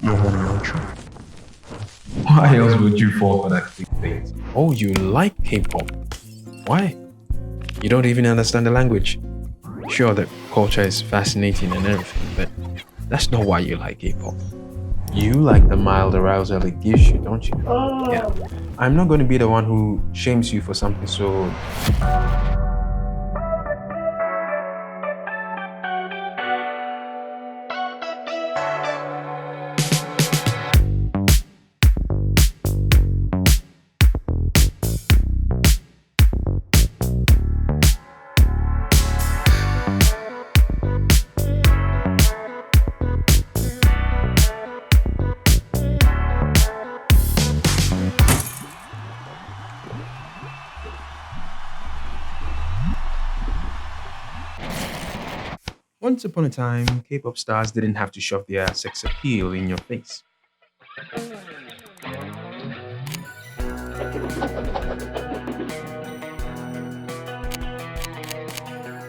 You're horny, aren't you? Why else would you fall for that clickbait? Oh, you like K-pop? Why? You don't even understand the language. Sure, the culture is fascinating and everything, but that's not why you like K-pop. You like the mild arousal it gives you, don't you? Yeah. I'm not going to be the one who shames you for something so... Once upon a time, K-pop stars didn't have to shove their sex appeal in your face.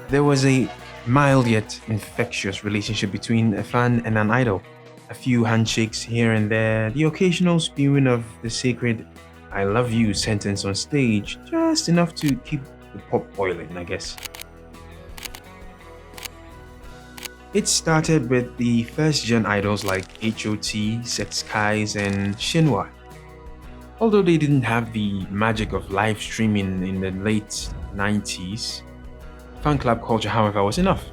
There was a mild yet infectious relationship between a fan and an idol. A few handshakes here and there, the occasional spewing of the sacred "I love you" sentence on stage, just enough to keep the pot boiling, I guess. It started with the first-gen idols like H.O.T, Sex Skies, and Shinhwa. Although they didn't have the magic of live streaming in the late 90s, fan club culture, however, was enough.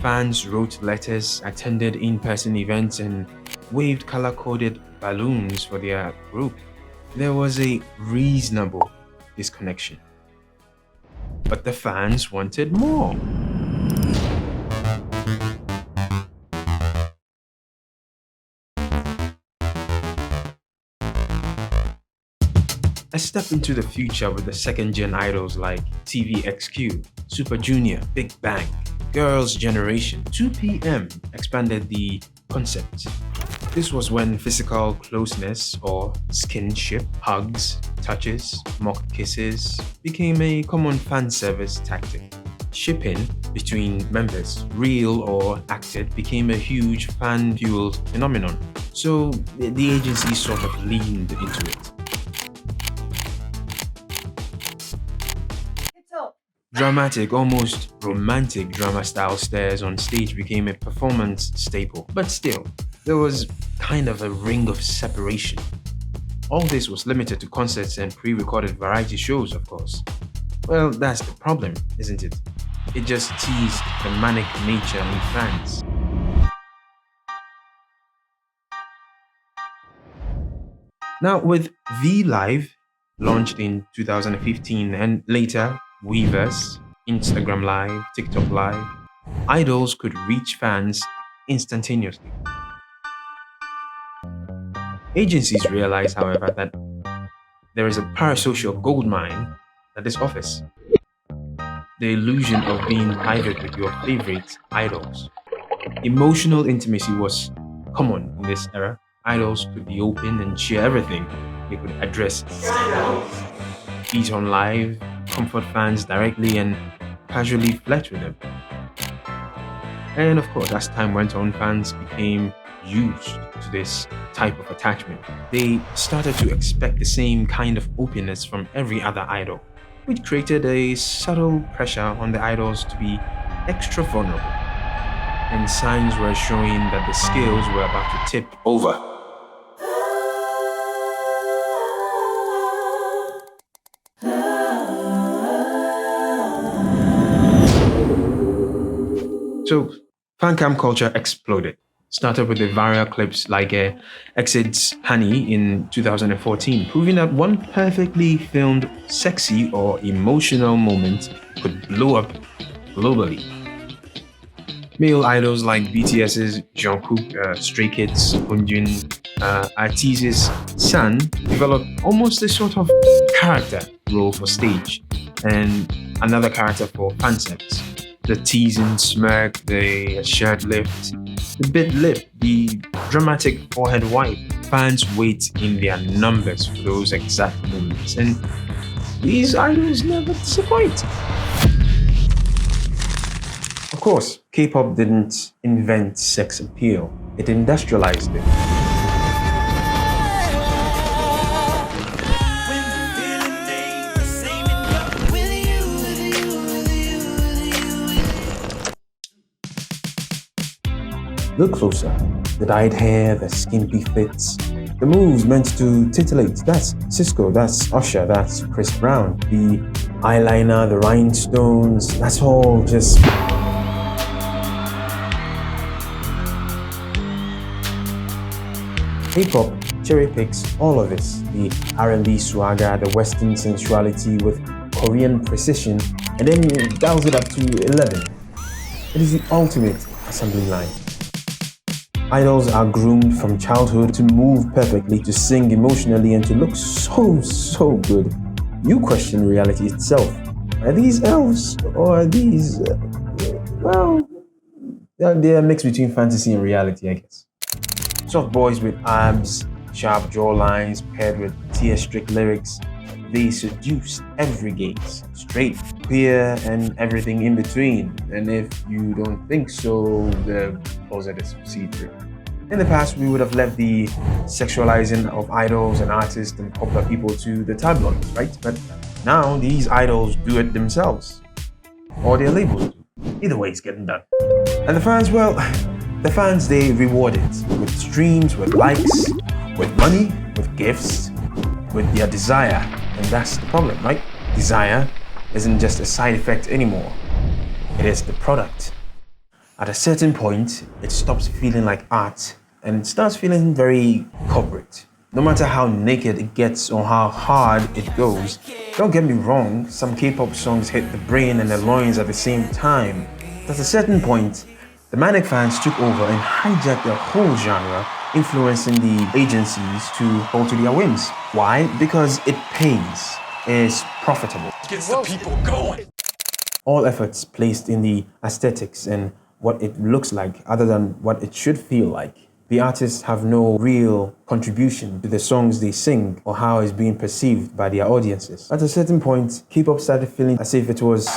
Fans wrote letters, attended in-person events, and waved color-coded balloons for their group. There was a reasonable disconnection. But the fans wanted more. A step into the future with the second-gen idols like TVXQ, Super Junior, Big Bang, Girls' Generation, 2PM expanded the concept. This was when physical closeness or skinship, hugs, touches, mock kisses became a common fan service tactic. Shipping between members, real or acted, became a huge fan-fueled phenomenon. So the agency sort of leaned into it. Dramatic, almost romantic drama-style stares on stage became a performance staple, but still, there was kind of a ring of separation. All this was limited to concerts and pre-recorded variety shows, of course. Well, that's the problem, isn't it? It just teased the manic nature in fans. Now, with V Live, launched in 2015 and later Weverse, Instagram Live, TikTok Live, idols could reach fans instantaneously. Agencies realized, however, that there is a parasocial goldmine that this offers. The illusion of being private with your favorite idols. Emotional intimacy was common in this era. Idols could be open and share everything. They could address scandals, eat on live, comfort fans directly, and casually flirt with them. And of course, as time went on, fans became used to this type of attachment. They started to expect the same kind of openness from every other idol, which created a subtle pressure on the idols to be extra vulnerable. And signs were showing that the scales were about to tip over. So, fancam culture exploded. Started with the viral clips like Exit's Honey in 2014, proving that one perfectly filmed sexy or emotional moment could blow up globally. Male idols like BTS's Jungkook, Stray Kids, Hyunjin, Artise's Sun developed almost a sort of character role for stage and another character for fan service. The teasing smirk, the shirt lift, the bit lip, the dramatic forehead wipe. Fans wait in their numbers for those exact moments, and these idols never disappoint. Of course, K-pop didn't invent sex appeal. it industrialized it. Look closer. The dyed hair, the skimpy fits, the moves meant to titillate. That's Cisco, that's Usher, that's Chris Brown. The eyeliner, the rhinestones, that's all just... K-pop cherry picks all of this. The R&B swagger, the Western sensuality with Korean precision, and then dials it up to 11. It is the ultimate assembly line. Idols are groomed from childhood to move perfectly, to sing emotionally, and to look so good. You question reality itself. Are these elves or are these, well, they're a mix between fantasy and reality, I guess. Soft boys with abs, sharp jawlines paired with tear-strict lyrics. They seduce every gaze, straight, queer, and everything in between. And if you don't think so, the closet is see-through. In the past, we would have left the sexualizing of idols and artists and popular people to the tabloids, right? But now these idols do it themselves, or their labels do. Either way, it's getting done. And the fans, well, the fans, they reward it with streams, with likes, with money, with gifts, with their desire. And that's the problem, right? Desire isn't just a side effect anymore. It is the product. At a certain point, it stops feeling like art and it starts feeling very corporate. No matter how naked it gets or how hard it goes, don't get me wrong, some K-pop songs hit the brain and the loins at the same time. But at a certain point, the manic fans took over and hijacked the whole genre, influencing the agencies to fall to their whims. Why? Because it pays, it's profitable. Gets the people going. All efforts placed in the aesthetics and what it looks like other than what it should feel like. The artists have no real contribution to the songs they sing or how it's being perceived by their audiences. At a certain point, K-pop started feeling as if it was...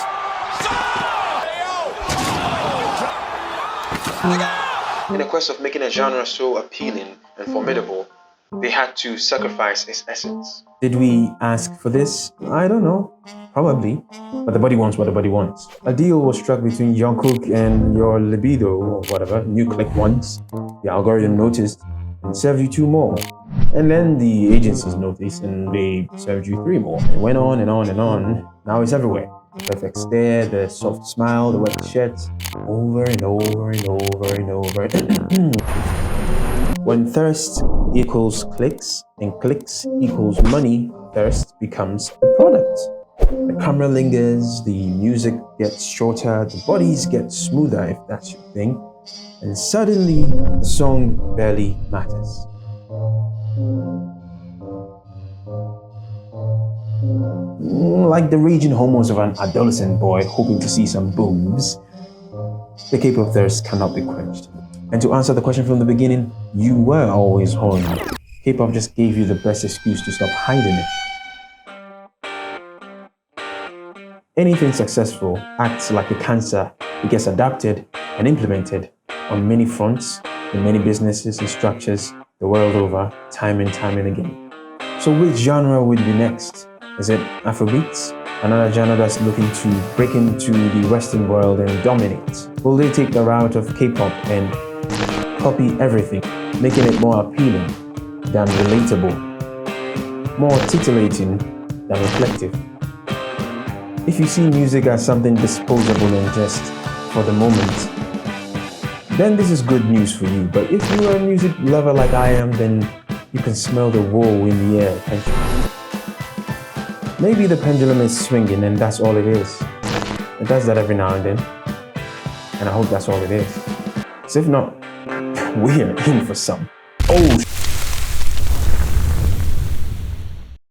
In the quest of making a genre so appealing and formidable, they had to sacrifice its essence. Did we ask for this? I don't know. Probably. But the body wants what the body wants. A deal was struck between Jungkook and your libido or whatever, new click once. The algorithm noticed and served you 2 more. And then the agencies noticed and they served you 3 more. It went on and on and on. Now it's everywhere. The perfect stare, the soft smile, the wet shirt, over and over and over and over. When thirst equals clicks and clicks equals money, thirst becomes the product. The camera lingers, the music gets shorter, the bodies get smoother if that's your thing, and suddenly the song barely matters. Like the raging hormones of an adolescent boy hoping to see some boobs, the K-pop thirst cannot be quenched. And to answer the question from the beginning, you were always horny. K-pop just gave you the best excuse to stop hiding it. Anything successful acts like a cancer. It gets adapted and implemented on many fronts, in many businesses and structures the world over, time and time and again. So which genre would be next? Is it Afrobeats? Another genre that's looking to break into the Western world and dominate? Will they take the route of K-pop and copy everything, making it more appealing than relatable, more titillating than reflective? If you see music as something disposable and just for the moment, then this is good news for you. But if you are a music lover like I am, then you can smell the woe in the air, can't you? Maybe the pendulum is swinging and that's all it is. It does that every now and then. And I hope that's all it is. 'Cause if not, we're in for some. Oh,